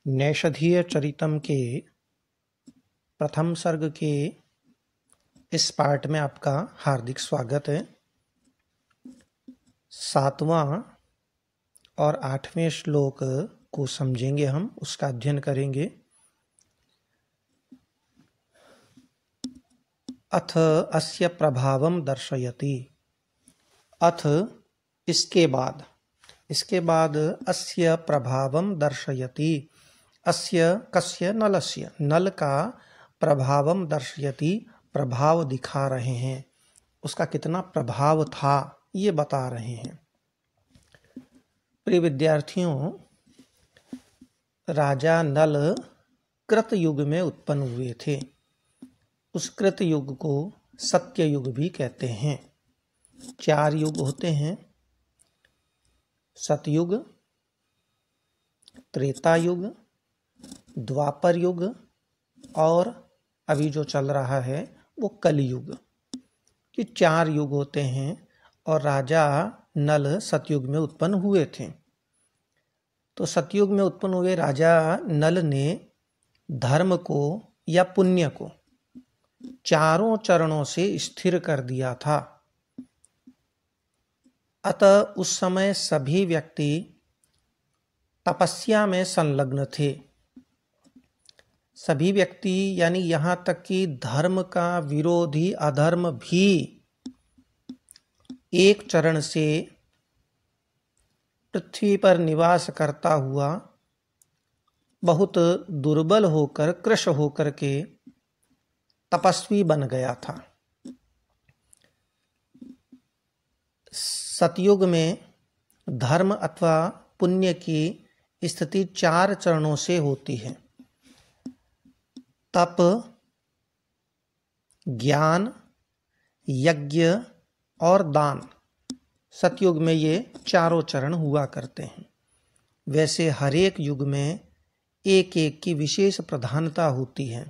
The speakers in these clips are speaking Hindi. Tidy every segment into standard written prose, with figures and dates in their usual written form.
नैषधीय चरितम के प्रथम सर्ग के इस पार्ट में आपका हार्दिक स्वागत है। 7वां और 8वें श्लोक को समझेंगे, हम उसका अध्ययन करेंगे। अथ अस्य प्रभावम दर्शयति। अथ इसके बाद अस्य प्रभावम दर्शयति। अस्य कस्य नलस्य, नल का प्रभावम दर्शयति, प्रभाव दिखा रहे हैं, उसका कितना प्रभाव था ये बता रहे हैं। प्रिय विद्यार्थियों, राजा नल कृत युग में उत्पन्न हुए थे। उस कृत युग को सत्य युग भी कहते हैं। 4 युग होते हैं: सतयुग, त्रेता युग, द्वापर युग और अभी जो चल रहा है वो कलयुग। ये 4 युग होते हैं और राजा नल सतयुग में उत्पन्न हुए थे। तो सतयुग में उत्पन्न हुए राजा नल ने धर्म को या पुण्य को 4 चरणों से स्थिर कर दिया था। अतः उस समय सभी व्यक्ति तपस्या में संलग्न थे। सभी व्यक्ति यानी यहाँ तक कि धर्म का विरोधी अधर्म भी एक चरण से पृथ्वी पर निवास करता हुआ बहुत दुर्बल होकर, कृश होकर के तपस्वी बन गया था। सतयुग में धर्म अथवा पुण्य की स्थिति 4 चरणों से होती है: तप, ज्ञान, यज्ञ और दान। सतयुग में ये 4 चरण हुआ करते हैं। वैसे हर एक युग में एक एक की विशेष प्रधानता होती है।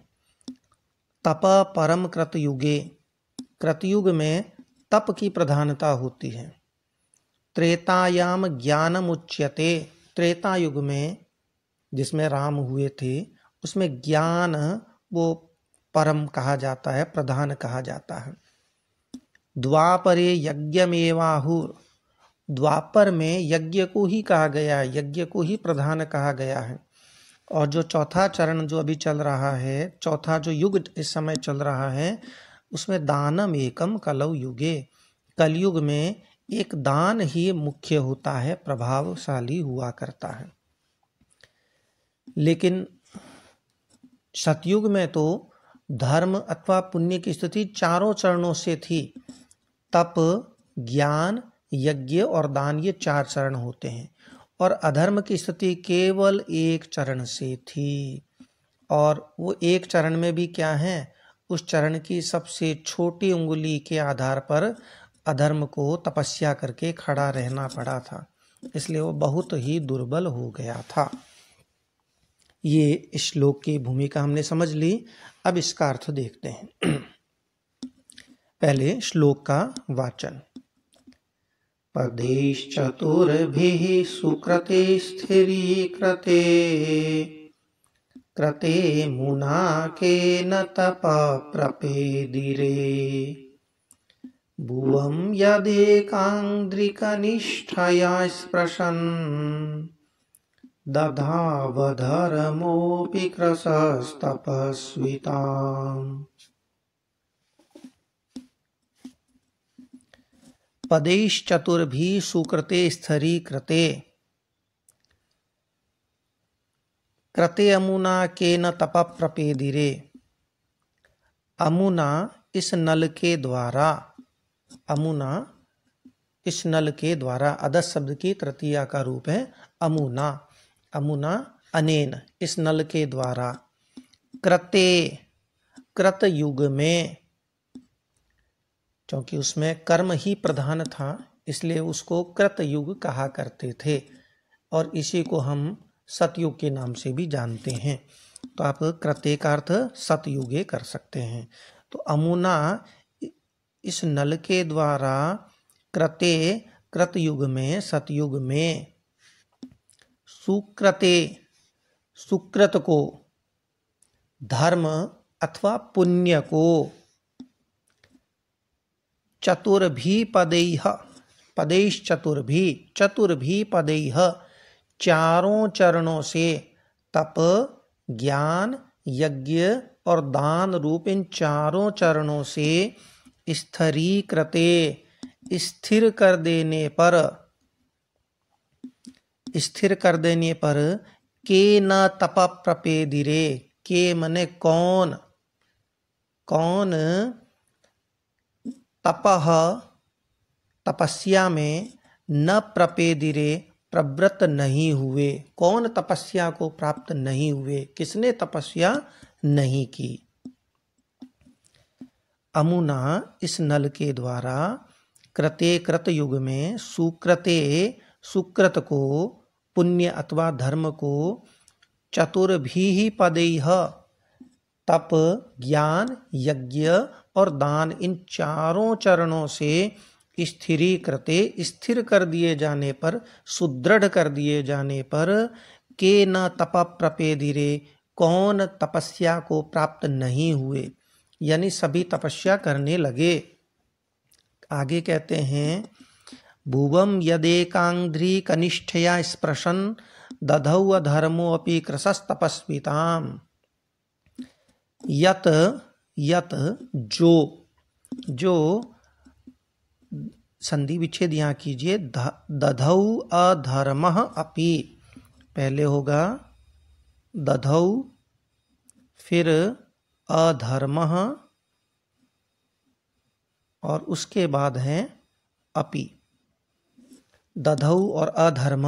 तप परम कृतयुगे, कृतयुग में तप की प्रधानता होती है। त्रेतायाम ज्ञानम उच्यते, त्रेता युग में जिसमें राम हुए थे उसमें ज्ञान वो परम कहा जाता है, प्रधान कहा जाता है। द्वापरे यज्ञमेवाहुर, द्वापर में यज्ञ को ही कहा गया है, यज्ञ को ही प्रधान कहा गया है। और जो चौथा चरण जो अभी चल रहा है, चौथा जो युग इस समय चल रहा है, उसमें दानम एकम कलौ युगे, कलयुग में एक दान ही मुख्य होता है, प्रभावशाली हुआ करता है। लेकिन सतयुग में तो धर्म अथवा पुण्य की स्थिति 4 चरणों से थी। तप, ज्ञान, यज्ञ और दान, ये 4 चरण होते हैं। और अधर्म की स्थिति केवल 1 चरण से थी। और वो 1 चरण में भी क्या है, उस चरण की सबसे छोटी उंगली के आधार पर अधर्म को तपस्या करके खड़ा रहना पड़ा था, इसलिए वो बहुत ही दुर्बल हो गया था। ये श्लोक की भूमिका हमने समझ ली। अब इसका अर्थ देखते हैं। पहले श्लोक का वाचन। पदैश्चतुर्भिः सुकृते स्थिरीकृते, कृते मुनाकेन तपः प्रपेदिरे, भुवं यदेकाङ्घ्रिकनिष्ठया स्पृशन्, दधावधर्मोऽपि कृशस्तपस्विताम्। पदैश्चतुर्भिः सुकृते स्थिरीकृते, कृते अमुना केन तपः प्रपेदिरे। अमुना इस नल के द्वारा, अमुना इस नल के द्वारा, अदस शब्द की तृतीया का रूप है अमुना। अमुना अनेन, इस नल के द्वारा, कृते, कृत युग में, क्योंकि उसमें कर्म ही प्रधान था इसलिए उसको कृत युग कहा करते थे। और इसी को हम सतयुग के नाम से भी जानते हैं। तो आप कृते का अर्थ सतयुगे कर सकते हैं। तो अमुना इस नल के द्वारा कृते, कृत युग में, सतयुग में, सुकृते, सुकृत को, धर्म अथवा पुण्य को, चतुर्भी पदैः, पदैश्चतुर्भी, चतुर्भी पदैः, चारों चरणों से, तप, ज्ञान, यज्ञ और दान रूप इन चारों चरणों से स्थिरीकृते, स्थिर कर देने पर, स्थिर कर देने पर, के न तप प्रपेदिरे, के मने कौन, कौन तपः तपस्या में न प्रपेदिरे प्रवृत्त नहीं हुए, कौन तपस्या को प्राप्त नहीं हुए, किसने तपस्या नहीं की। अमुना इस नल के द्वारा कृते कृत युग में सुकृते सुकृत को, पुण्य अथवा धर्म को, चतुर्भी पदैः तप, ज्ञान, यज्ञ और दान इन चारों चरणों से स्थिरीकृते, स्थिर कर दिए जाने पर, सुदृढ़ कर दिए जाने पर, के न तप प्रपेदिरे कौन तपस्या को प्राप्त नहीं हुए, यानी सभी तपस्या करने लगे। आगे कहते हैं भुवम यदेकांध्री कनिष्ठया स्पृशन दधौ अधर्मो अपि कृशस्तपस्विताम। यत, यत जो, जो संधि विच्छेद यहाँ कीजिए, दधौ अधर्मः अपि, पहले होगा दधौ फिर अधर्मः और उसके बाद है अपि। दधौ और अधर्म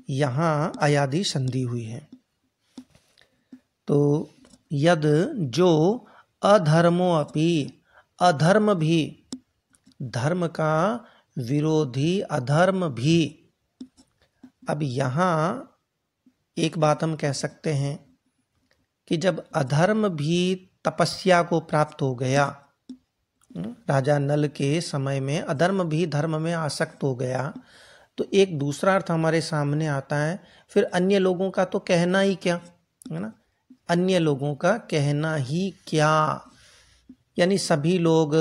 यहाँ अयादि संधि हुई है। तो यद जो, अधर्मो अपि, अधर्म भी, धर्म का विरोधी अधर्म भी। अब यहाँ एक बात हम कह सकते हैं कि जब अधर्म भी तपस्या को प्राप्त हो गया, राजा नल के समय में अधर्म भी धर्म में आसक्त हो गया, तो एक दूसरा अर्थ हमारे सामने आता है, फिर अन्य लोगों का तो कहना ही क्या, है ना, अन्य लोगों का कहना ही क्या, यानी सभी लोग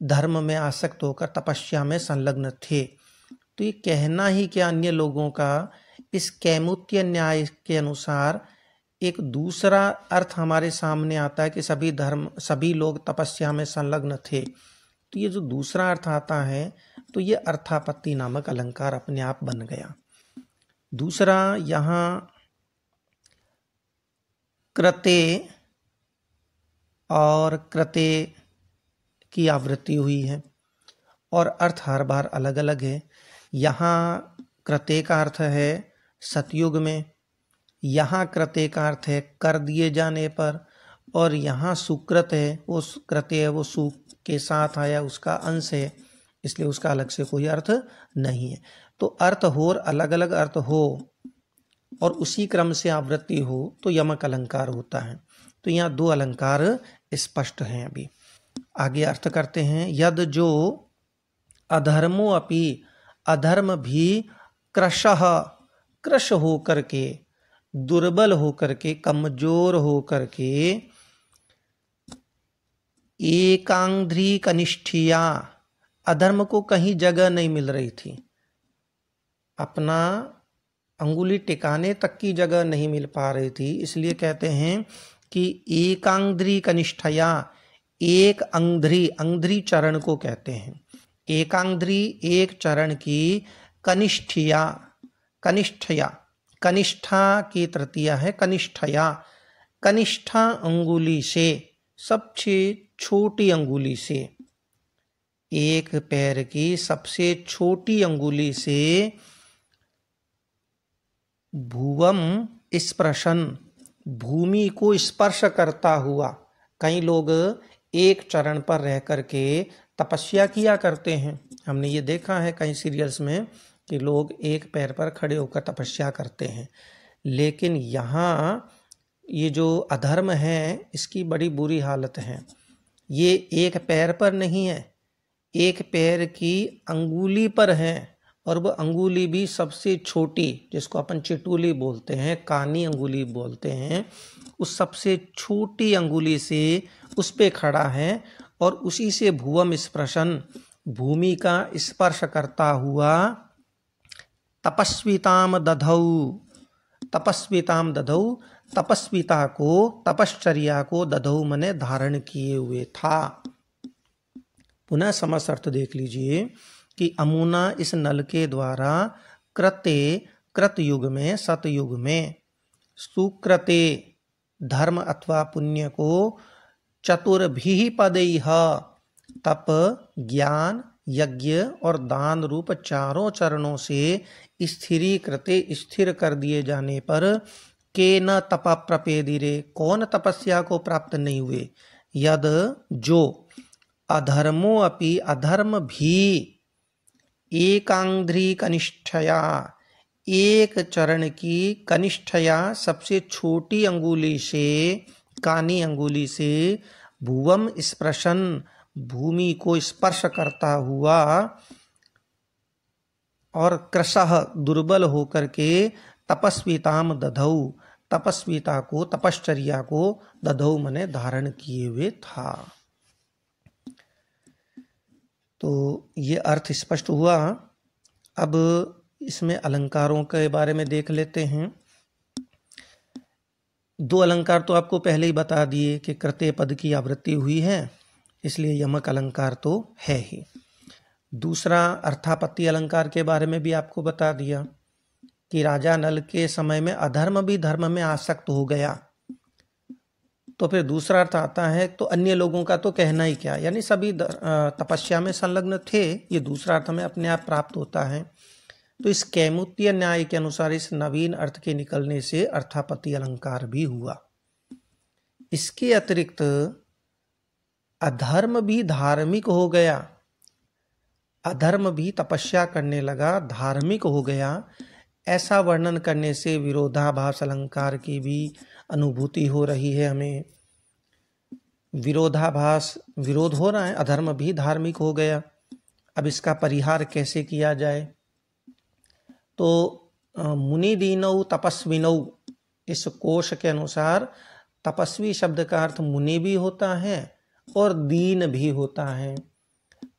धर्म में आसक्त होकर तपस्या में संलग्न थे, तो ये कहना ही क्या अन्य लोगों का। इस कैमुत्य न्याय के अनुसार एक दूसरा अर्थ हमारे सामने आता है कि सभी लोग तपस्या में संलग्न थे। तो ये जो दूसरा अर्थ आता है, तो ये अर्थापत्ति नामक अलंकार अपने आप बन गया। दूसरा यहाँ कृते और कृते की आवृत्ति हुई है और अर्थ हर बार अलग अलग है। यहाँ कृते का अर्थ है सतयुग में, यहाँ कृते का अर्थ है कर दिए जाने पर, और यहाँ सुकृत है, वो कृते है वो सु के साथ आया, उसका अंश है, इसलिए उसका अलग से कोई अर्थ नहीं है। तो अर्थ हो और अलग अलग अर्थ हो और उसी क्रम से आवृत्ति हो तो यमक अलंकार होता है। तो यहाँ दो अलंकार स्पष्ट हैं। अभी आगे अर्थ करते हैं। यद जो, अधर्मो अपि, अधर्म भी, कृशः, कृश होकर के, दुर्बल होकर के, कमजोर होकर के, एकांध्री कनिष्ठिया, अधर्म को कहीं जगह नहीं मिल रही थी, अपना अंगुली टिकाने तक की जगह नहीं मिल पा रही थी, इसलिए कहते हैं कि एकांध्री कनिष्ठया, एक अंध्री, अंध्री चरण को कहते हैं, एकांध्री एक चरण की, कनिष्ठिया, कनिष्ठया, कनिष्ठा की तृतीया है कनिष्ठया, कनिष्ठा अंगुली से, सबसे छोटी अंगुली से, एक पैर की सबसे छोटी अंगुली से, भुवम स्पृशन, भूमि को स्पर्श करता हुआ। कई लोग एक चरण पर रह करके तपस्या किया करते हैं, हमने ये देखा है कई सीरियल्स में कि लोग एक पैर पर खड़े होकर तपस्या करते हैं। लेकिन यहाँ ये जो अधर्म है इसकी बड़ी बुरी हालत है। ये एक पैर पर नहीं है, एक पैर की अंगुली पर है और वह अंगुली भी सबसे छोटी, जिसको अपन चिटुली बोलते हैं, कानी अंगुली बोलते हैं, उस सबसे छोटी अंगुली से उस पे खड़ा है और उसी से भुवम स्पृशन, भूमि का स्पर्श करता हुआ तपस्विताम दधौ, तपस्विताम दधौ, तपस्विता को, तपश्चर्या को, दधौ मने धारण किए हुए था। पुनः समस्त अर्थ देख लीजिए कि अमुना इस नल के द्वारा कृते, कृत युग में, सतयुग में, सुकृते धर्म अथवा पुण्य को, चतुर्भिः पदैः तप, ज्ञान, यज्ञ और दान रूप चारों चरणों से स्थिरीकृते, स्थिर कर दिए जाने पर, केन तप प्रपेदिरे, कौन तपस्या को प्राप्त नहीं हुए, यद जो, अधर्मो अपि, अधर्म भी, एकांध्री कनिष्ठया, एक चरण की कनिष्ठया सबसे छोटी अंगुली से, कानी अंगुली से, भुवम स्पृशन भूमि को स्पर्श करता हुआ, और क्रशः दुर्बल होकर के, तपस्विताम दधौ, तपस्विता को, तपश्चर्या को, दधौ मने धारण किए हुए था। तो ये अर्थ स्पष्ट हुआ। अब इसमें अलंकारों के बारे में देख लेते हैं। दो अलंकार तो आपको पहले ही बता दिए कि कृते पद की आवृत्ति हुई है, इसलिए यमक अलंकार तो है ही। दूसरा अर्थापत्ति अलंकार के बारे में भी आपको बता दिया कि राजा नल के समय में अधर्म भी धर्म में आसक्त हो गया। तो फिर दूसरा अर्थ आता है तो अन्य लोगों का तो कहना ही क्या, यानी सभी तपस्या में संलग्न थे, ये दूसरा अर्थ में अपने आप प्राप्त होता है। तो इस कैमुत्य न्याय के अनुसार इस नवीन अर्थ के निकलने से अर्थापत्ति अलंकार भी हुआ। इसके अतिरिक्त अधर्म भी धार्मिक हो गया, अधर्म भी तपस्या करने लगा, धार्मिक हो गया, ऐसा वर्णन करने से विरोधाभास अलंकार की भी अनुभूति हो रही है हमें। विरोधाभास, विरोध हो रहा है, अधर्म भी धार्मिक हो गया। अब इसका परिहार कैसे किया जाए? तो मुनि दीनौ तपस्विनौ, इस कोश के अनुसार तपस्वी शब्द का अर्थ मुनि भी होता है और दीन भी होता है।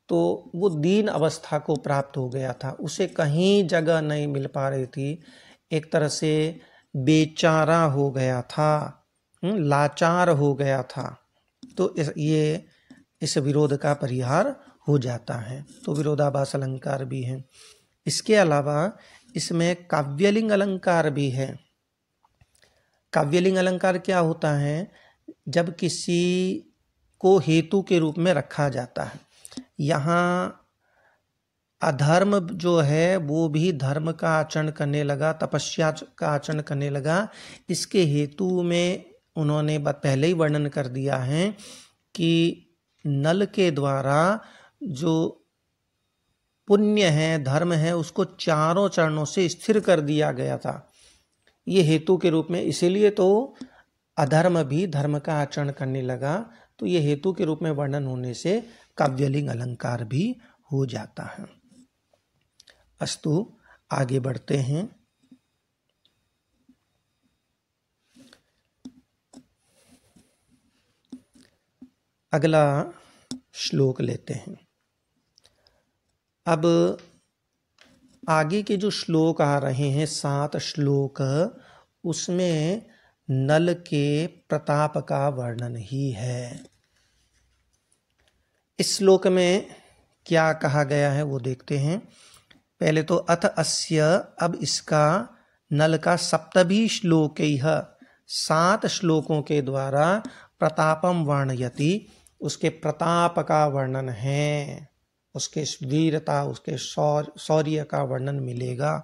तो वो दीन अवस्था को प्राप्त हो गया था, उसे कहीं जगह नहीं मिल पा रही थी, एक तरह से बेचारा हो गया था, लाचार हो गया था। तो इस विरोध का परिहार हो जाता है। तो विरोधाभास अलंकार भी है। इसके अलावा इसमें काव्यलिंग अलंकार भी है। काव्यलिंग अलंकार क्या होता है? जब किसी को हेतु के रूप में रखा जाता है। यहाँ अधर्म जो है वो भी धर्म का आचरण करने लगा, तपस्या का आचरण करने लगा। इसके हेतु में उन्होंने पहले ही वर्णन कर दिया है कि नल के द्वारा जो पुण्य है, धर्म है, उसको चारों चरणों से स्थिर कर दिया गया था, ये हेतु के रूप में। इसीलिए तो अधर्म भी धर्म का आचरण करने लगा। तो ये हेतु के रूप में वर्णन होने से काव्यलिंग अलंकार भी हो जाता है। अस्तु, आगे बढ़ते हैं। अगला श्लोक लेते हैं। अब आगे के जो श्लोक आ रहे हैं, 7 श्लोक, उसमें नल के प्रताप का वर्णन ही है। इस श्लोक में क्या कहा गया है वो देखते हैं। पहले तो अथ अस्य, अब इसका, नल का सप्तभी श्लोकैः, 7 श्लोकों के द्वारा प्रतापम वर्णयति, उसके प्रताप का वर्णन है, उसके वीरता, उसके शौर्य का वर्णन मिलेगा।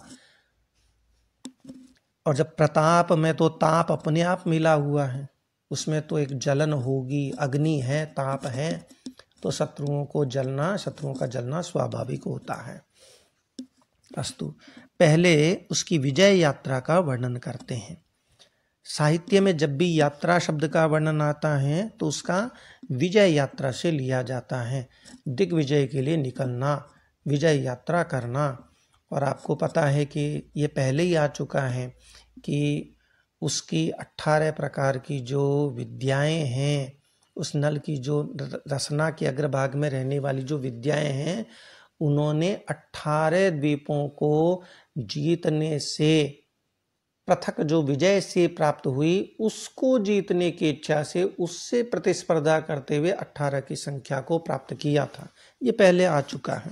और जब प्रताप में तो ताप अपने आप मिला हुआ है, उसमें तो एक जलन होगी, अग्नि है, ताप है, तो शत्रुओं को जलना, शत्रुओं का जलना स्वाभाविक होता है। अस्तु, पहले उसकी विजय यात्रा का वर्णन करते हैं। साहित्य में जब भी यात्रा शब्द का वर्णन आता है तो उसका विजय यात्रा से लिया जाता है। दिग्विजय के लिए निकलना, विजय यात्रा करना। और आपको पता है कि ये पहले ही आ चुका है कि उसकी 18 प्रकार की जो विद्याएं हैं, उस नल की जो रसना के अग्रभाग में रहने वाली जो विद्याएं हैं, उन्होंने 18 द्वीपों को जीतने से पृथक जो विजय से प्राप्त हुई, उसको जीतने की इच्छा से उससे प्रतिस्पर्धा करते हुए 18 की संख्या को प्राप्त किया था। ये पहले आ चुका है।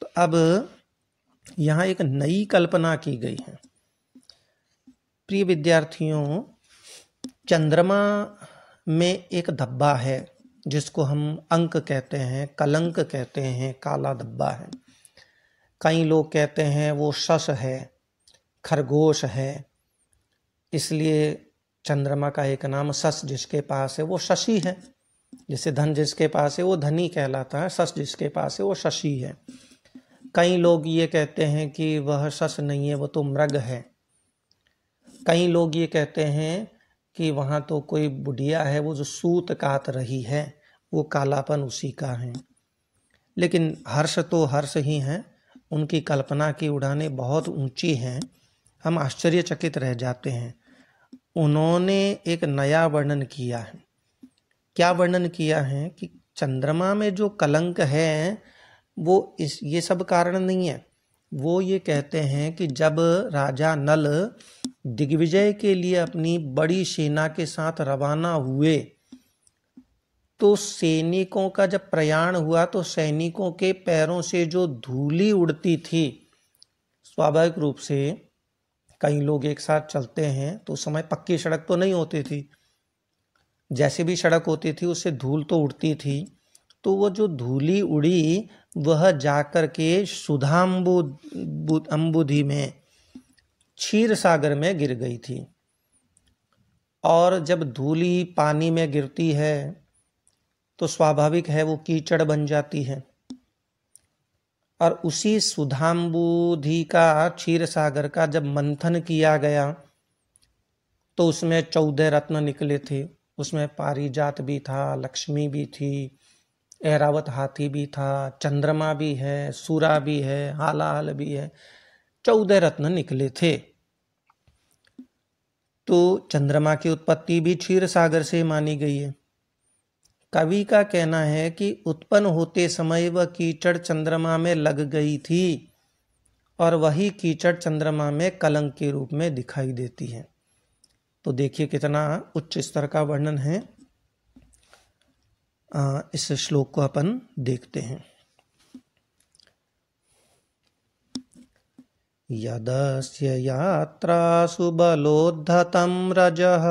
तो अब यहाँ एक नई कल्पना की गई है। प्रिय विद्यार्थियों, चंद्रमा में एक धब्बा है जिसको हम अंक कहते हैं, कलंक कहते हैं, काला धब्बा है। कई लोग कहते हैं वो शश है, खरगोश है, इसलिए चंद्रमा का एक नाम शश जिसके पास है वो शशि है। जैसे धन जिसके पास है वो धनी कहलाता है, शश जिसके पास है वो शशि है। कई लोग ये कहते हैं कि वह शश नहीं है, वो तो मृग है। कई लोग ये कहते हैं कि वहाँ तो कोई बुढ़िया है, वो जो सूत कात रही है, वो कालापन उसी का है। लेकिन हर्ष तो हर्ष ही हैं, उनकी कल्पना की उड़ानें बहुत ऊंची हैं, हम आश्चर्यचकित रह जाते हैं। उन्होंने एक नया वर्णन किया है। क्या वर्णन किया है कि चंद्रमा में जो कलंक है वो ये सब कारण नहीं है। वो ये कहते हैं कि जब राजा नल दिग्विजय के लिए अपनी बड़ी सेना के साथ रवाना हुए, तो सैनिकों का जब प्रयाण हुआ तो सैनिकों के पैरों से जो धूली उड़ती थी, स्वाभाविक रूप से कई लोग एक साथ चलते हैं तो उस समय पक्की सड़क तो नहीं होती थी, जैसे भी सड़क होती थी उससे धूल तो उड़ती थी। तो वो जो धूली उड़ी वह जाकर के सुधाम्बुधि में, क्षीर सागर में गिर गई थी। और जब धूली पानी में गिरती है तो स्वाभाविक है वो कीचड़ बन जाती है। और उसी सुधाम्बुधि का, क्षीर सागर का जब मंथन किया गया तो उसमें 14 रत्न निकले थे। उसमें पारिजात भी था, लक्ष्मी भी थी, ऐरावत हाथी भी था, चंद्रमा भी है, सूरा भी है, हालाहल भी है, 14 रत्न निकले थे। तो चंद्रमा की उत्पत्ति भी क्षीर सागर से मानी गई है। कवि का कहना है कि उत्पन्न होते समय वह कीचड़ चंद्रमा में लग गई थी और वही कीचड़ चंद्रमा में कलंक के रूप में दिखाई देती है। तो देखिए कितना उच्च स्तर का वर्णन है। इस श्लोक को अपन देखते हैं। यदस्य यात्रासु बलोद्धतं रजः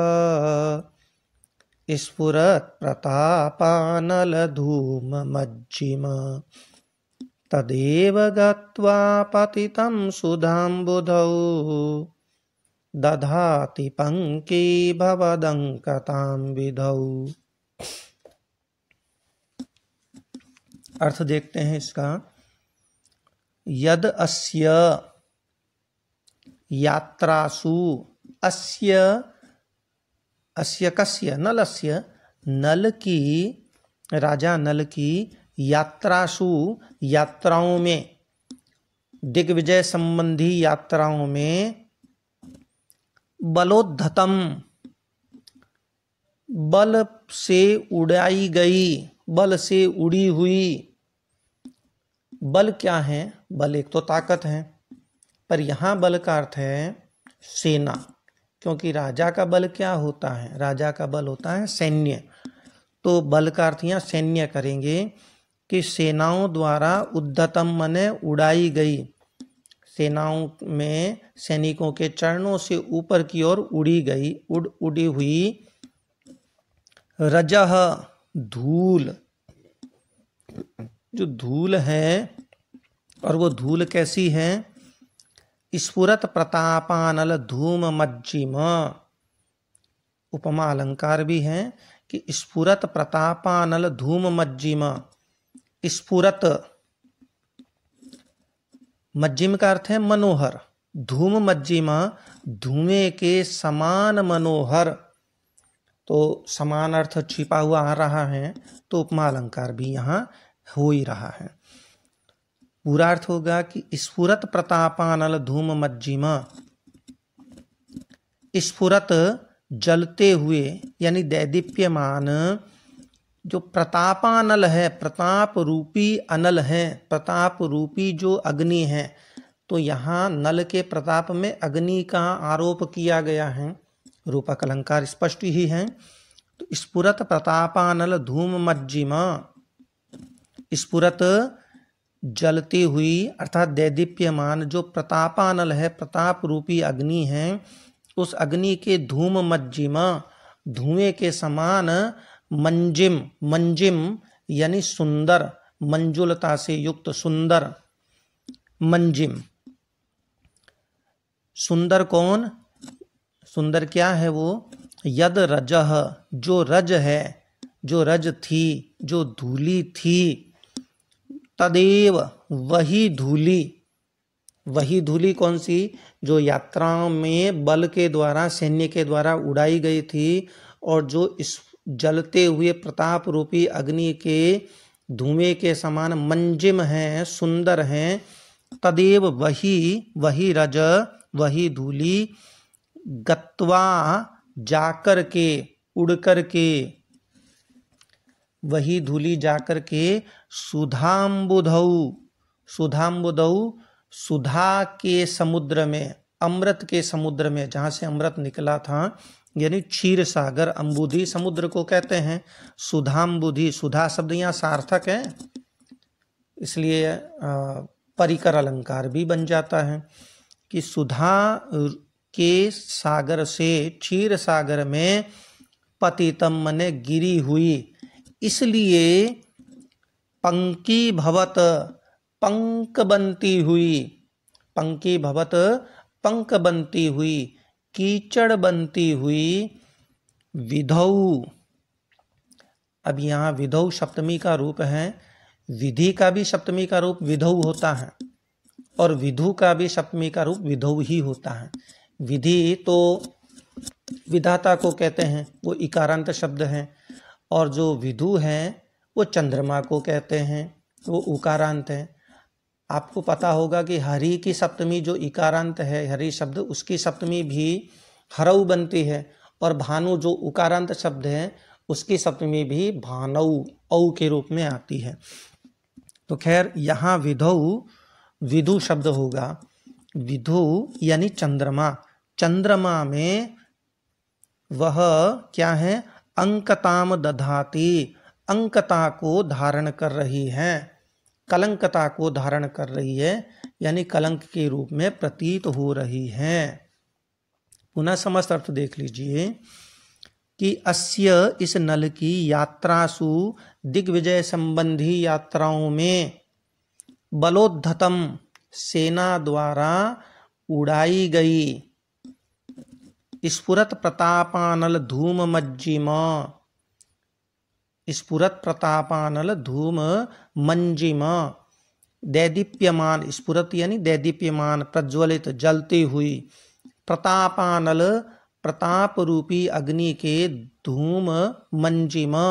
स्फुरत् प्रतापानलधूममज्जिम तदेव गत्वा पतितं सुधाम्बुधौ दधाति पंकी भवदंकतां विधौ। अर्थ देखते हैं इसका। यद अस्य यात्रासु, अस्य अस्य कस्य, नलस्य, नल की, राजा नल की, यात्रासु, यात्राओं में, दिग्विजय संबंधी यात्राओं में, बलोद्धतम, बल से उड़ाई गई, बल से उड़ी हुई। बल क्या है? बल एक तो ताकत है, पर यहाँ बल का अर्थ है सेना, क्योंकि राजा का बल क्या होता है? राजा का बल होता है सैन्य। तो बल का अर्थ यहाँ सैन्य करेंगे कि सेनाओं द्वारा उद्धतम मने उड़ाई गई, सेनाओं में सैनिकों के चरणों से ऊपर की ओर उड़ी गई, उड़ी हुई, रजह, धूल, जो धूल है, और वो धूल कैसी है? स्फुरत प्रतापानल धूम मज्जिम, उपमा अलंकार भी है कि स्फुरत प्रतापानल धूम मज्जिम। स्फुरत, मज्जिम का अर्थ है मनोहर, धूम मज्जिमा, धुएं के समान मनोहर। तो समान अर्थ छिपा हुआ आ रहा है, तो उपमा अलंकार भी यहाँ हो ही रहा है। पूरा अर्थ होगा कि स्फुरत प्रतापानल धूम मज्जिमा। स्फुरत जलते हुए यानी दैदीप्यमान, जो प्रतापानल है, प्रताप रूपी अनल है, प्रताप रूपी जो अग्नि है। तो यहाँ नल के प्रताप में अग्नि का आरोप किया गया है। रूपक अलंकार स्पष्ट ही है। तो स्फुरत प्रतापानल धूम मज्जिमा, स्फुरत जलती हुई अर्थात दैदीप्यमान जो प्रतापानल है, प्रताप रूपी अग्नि है, उस अग्नि के धूम मज्जिमा, धुएं के समान, मंजिम, मंजिम यानी सुंदर, मंजुलता से युक्त सुंदर, मंजिम। सुंदर कौन? सुंदर क्या है वो? यद रजह, जो रज है, जो रज थी, जो धूली थी, तदेव वही धूली। वही धूली कौन सी? जो यात्राओं में बल के द्वारा, सैन्य के द्वारा उड़ाई गई थी और जो इस जलते हुए प्रताप रूपी अग्नि के धुएं के समान मंजिम हैं, सुंदर हैं। तदेव वही रज, वही धूली, गत्वा जाकर के, उड़ कर के, वही धूली जाकर के सुधाम्बुधौ, सुधाम्बुधौ सुधा के समुद्र में, अमृत के समुद्र में, जहाँ से अमृत निकला था, यानी क्षीर सागर, अम्बुधि समुद्र को कहते हैं। सुधाम्बुधि, सुधा शब्द यहाँ सार्थक है, इसलिए परिकर अलंकार भी बन जाता है कि सुधा के सागर से, क्षीर सागर में, पतितम मने गिरी हुई, इसलिए पंकी भवत, पंक बनती हुई, पंकी भवत पंक बनती हुई, कीचड़ बनती हुई, विधौ। अब यहाँ विधौ सप्तमी का रूप है। विधि का भी सप्तमी का रूप विधौ होता है और विधु का भी सप्तमी का रूप विधौ ही होता है। विधि तो विधाता को कहते हैं, वो इकारांत शब्द है, और जो विधु है वो चंद्रमा को कहते हैं, वो उकारांत है। आपको पता होगा कि हरि की सप्तमी जो इकारांत है, हरि शब्द, उसकी सप्तमी भी हरऊ बनती है, और भानु जो उकारांत शब्द है उसकी सप्तमी भी भानऊ, औ के रूप में आती है। तो खैर यहाँ विधौ, विधु शब्द होगा। विधु यानी चंद्रमा। चंद्रमा में वह क्या है? अंकताम दधाती, अंकता को धारण कर रही है, कलंकता को धारण कर रही है, यानी कलंक के रूप में प्रतीत हो रही है। पुनः समस्त अर्थ देख लीजिए कि अस्य, इस नल की, यात्रासु, दिग्विजय संबंधी यात्राओं में, बलोद्धतम, सेना द्वारा उड़ाई गई, स्फुरत प्रतापानल धूम मज्जिमा, स्फुरत प्रतापानल धूम मंजिमा, दैदीप्यमान, स्फुरत यानी दैदीप्यमान, प्रज्वलित, जलती हुई, प्रतापानल प्रताप रूपी अग्नि के धूम मंजिमा,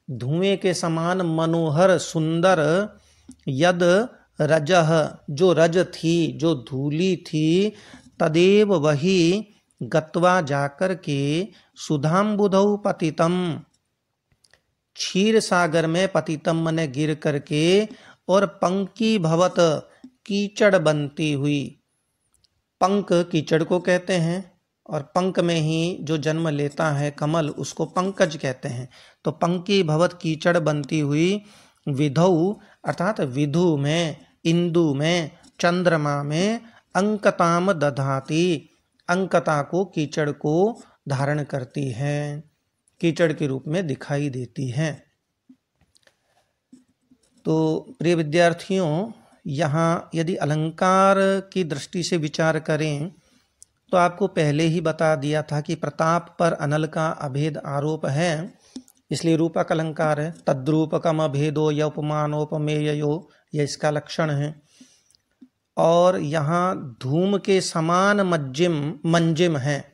धुएं के समान मनोहर सुंदर, यद रजह, जो रज थी, जो धूली थी, तदेव वही, गत्वा जाकर के, सुधाम्बुधौ पतितम, क्षीर सागर में, पतितम मने गिर करके, और पंकी भवत, कीचड़ बनती हुई। पंक कीचड़ को कहते हैं, और पंक में ही जो जन्म लेता है कमल, उसको पंकज कहते हैं। तो पंकी भवत, कीचड़ बनती हुई, विधौ अर्थात विधु में, इंदु में, चंद्रमा में, अंकताम दधाती, अंकता को, कीचड़ को धारण करती है, कीचड़ के रूप में दिखाई देती है। तो प्रिय विद्यार्थियों, यहाँ यदि अलंकार की दृष्टि से विचार करें तो आपको पहले ही बता दिया था कि प्रताप पर अनल का अभेद आरोप है, इसलिए रूपक अलंकार है। तद्रूपकम अभेदो य उपमानोपमेयो, यह इसका लक्षण है। और यहाँ धूम के समान मंजिम है,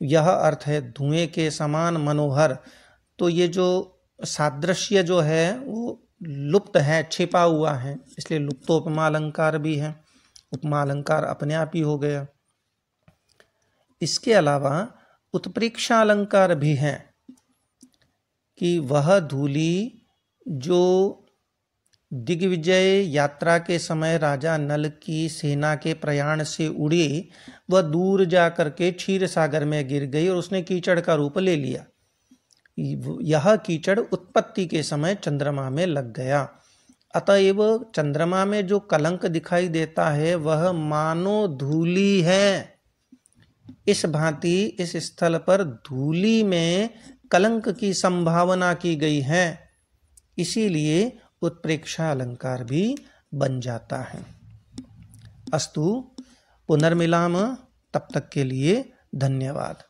यह अर्थ है धुएं के समान मनोहर। तो ये जो सादृश्य जो है वो लुप्त है, छिपा हुआ है, इसलिए लुप्तोपमा अलंकार भी है। उपमा अलंकार अपने आप ही हो गया। इसके अलावा उत्प्रेक्षा अलंकार भी है कि वह धूलि जो दिग्विजय यात्रा के समय राजा नल की सेना के प्रयाण से उड़ी, वह दूर जाकर के क्षीर सागर में गिर गई और उसने कीचड़ का रूप ले लिया। यह कीचड़ उत्पत्ति के समय चंद्रमा में लग गया। अतएव चंद्रमा में जो कलंक दिखाई देता है वह मानो धूलि है। इस भांति इस स्थल पर धूलि में कलंक की संभावना की गई है, इसीलिए उत्प्रेक्षा अलंकार भी बन जाता है। अस्तु, पुनर्मिलाम, तब तक के लिए धन्यवाद।